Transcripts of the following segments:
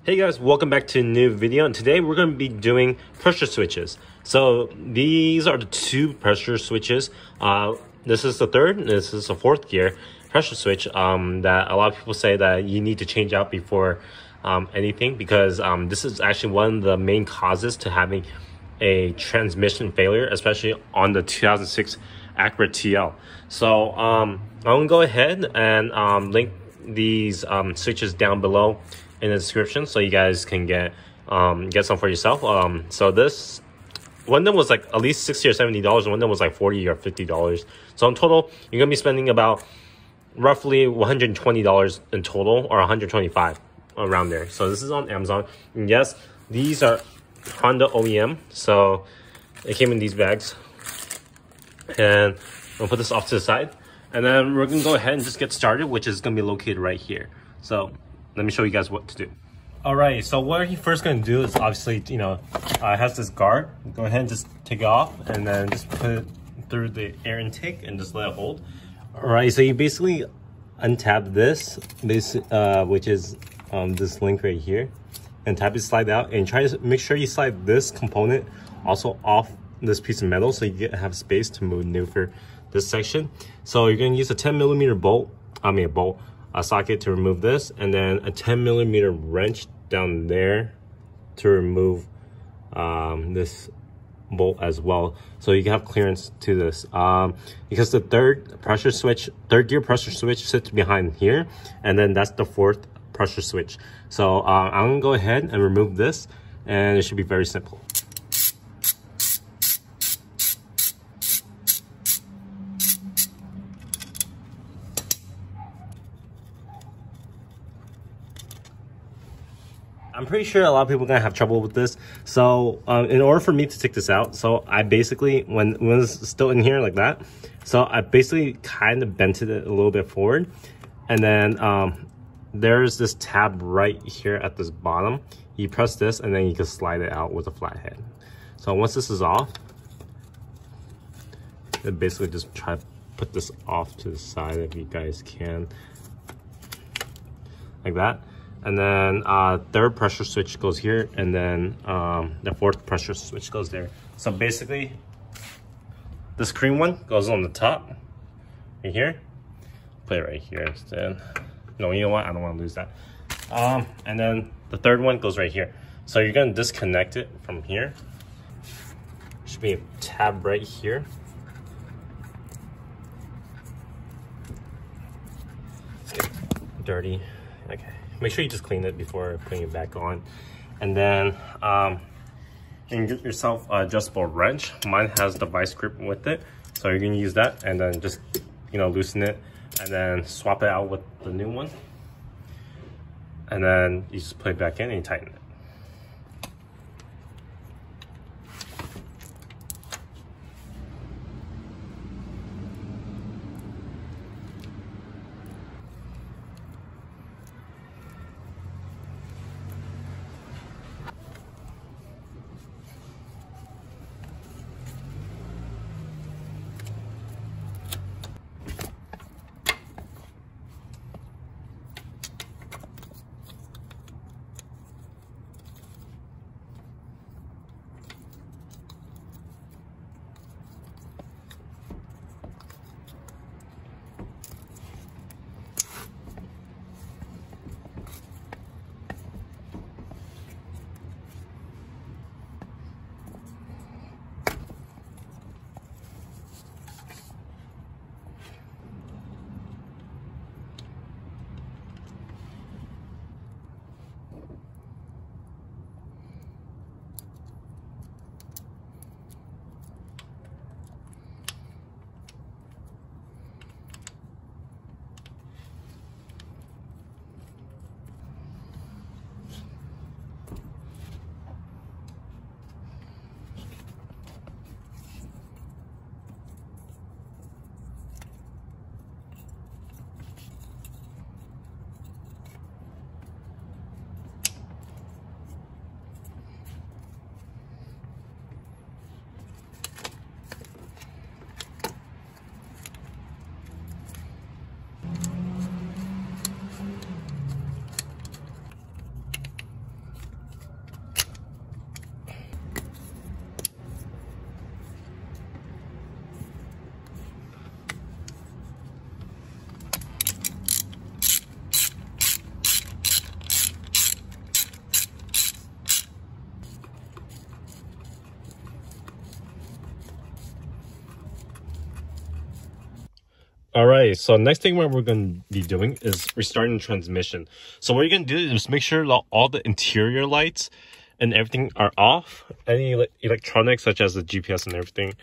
Hey guys, welcome back to a new video, and today we're going to be doing pressure switches. So these are the two pressure switches. This is the third, and this is the fourth gear pressure switch that a lot of people say that you need to change out before anything, because this is actually one of the main causes to having a transmission failure, especially on the 2006 Acura TL. So I'm going to go ahead and link these switches down below in the description, so you guys can get some for yourself. So this one of them was like at least $60 or $70, and one of them was like $40 or $50. So in total, you're gonna be spending about roughly $120 in total, or $125 around there. So this is on Amazon, and yes, these are Honda OEM, so it came in these bags. And I'll put this off to the side, and then we're gonna go ahead and just get started, which is gonna be located right here. So let me show you guys what to do. All right, so what you're first gonna do is obviously, it has this guard. Go ahead and just take it off, and then just put it through the air intake and just let it hold. All right, so you basically untap this, which is this link right here, and tap it, slide out, and try to make sure you slide this component also off this piece of metal, so you have space to maneuver this section. So you're gonna use a 10mm a socket to remove this, and then a 10mm wrench down there to remove this bolt as well, so you can have clearance to this, because the third gear pressure switch sits behind here, and then that's the fourth pressure switch. So I'm gonna go ahead and remove this, and it should be very simple. I'm pretty sure a lot of people are gonna have trouble with this. So in order for me to take this out, so I basically, when it's still in here like that, so I basically kind of bent it a little bit forward, and then there's this tab right here at this bottom. You press this, and then you can slide it out with a flathead. So once this is off, then basically just try to put this off to the side if you guys can, like that. And then third pressure switch goes here, and then the fourth pressure switch goes there. So basically, this green one goes on the top, right here. Put it right here instead. No, you know what? I don't want to lose that. And then the third one goes right here. So you're gonna disconnect it from here. Should be a tab right here. It's getting dirty. Okay. Make sure you just clean it before putting it back on. And then you can get yourself an adjustable wrench. Mine has the vice grip with it, so you're gonna use that, and then just loosen it, and then swap it out with the new one, and then you just put it back in and you tighten it. All right, so next thing what we're going to be doing is restarting the transmission. So what you're going to do is make sure that all the interior lights and everything are off. Any electronics such as the GPS and everything.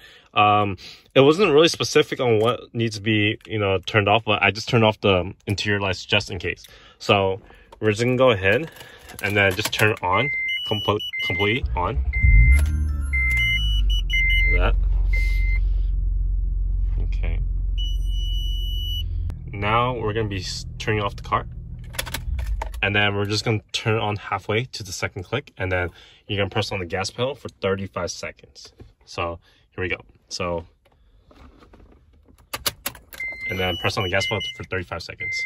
It wasn't really specific on what needs to be, turned off, but I just turned off the interior lights just in case. So we're just going to go ahead and then just turn it on, completely on. That. Okay. Now we're going to be turning off the car. And then we're just going to turn it on halfway to the second click. And then you're going to press on the gas pedal for 35 seconds. So here we go. So, and then press on the gas pedal for 35 seconds.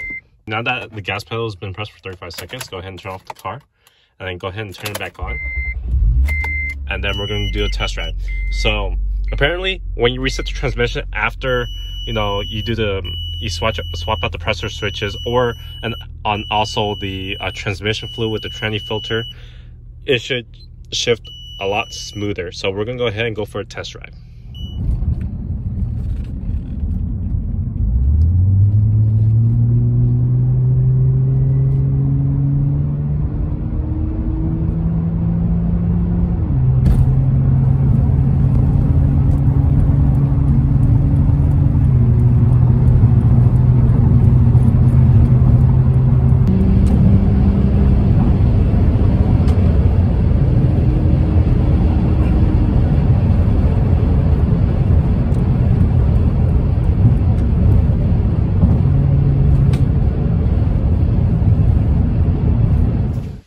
Now that the gas pedal has been pressed for 35 seconds, go ahead and turn off the car. And then go ahead and turn it back on. And then we're going to do a test drive. So apparently when you reset the transmission after you swap out the pressure switches and also the transmission fluid with the tranny filter, it should shift a lot smoother. So we're gonna go ahead and go for a test drive.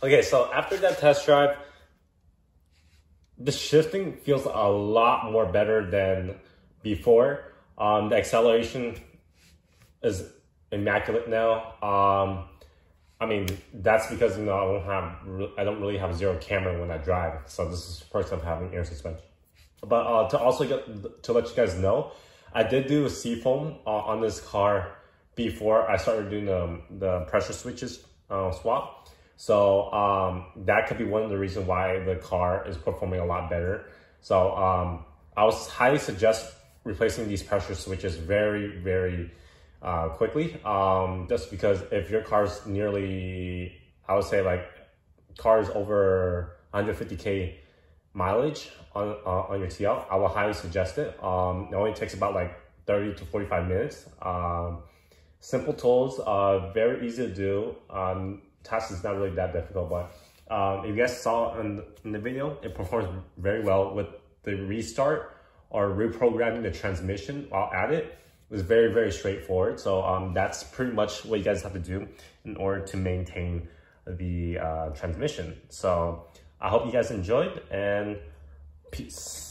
Okay, so after that test drive, the shifting feels a lot more better than before. The acceleration is immaculate now. I mean, that's because I don't really have zero camera when I drive, so this is the first time having air suspension. But to let you guys know, I did do a seafoam on this car before I started doing the pressure switches swap. So that could be one of the reasons why the car is performing a lot better. So I would highly suggest replacing these pressure switches very, very quickly. Just because if your car's nearly, I would say cars over 150K mileage on your TL, I will highly suggest it. It only takes about 30 to 45 minutes. Simple tools, very easy to do. Task is not really that difficult, but if you guys saw in the video, it performs very well with the restart or reprogramming the transmission while at it. It was very, very straightforward. So that's pretty much what you guys have to do in order to maintain the transmission. So I hope you guys enjoyed, and peace.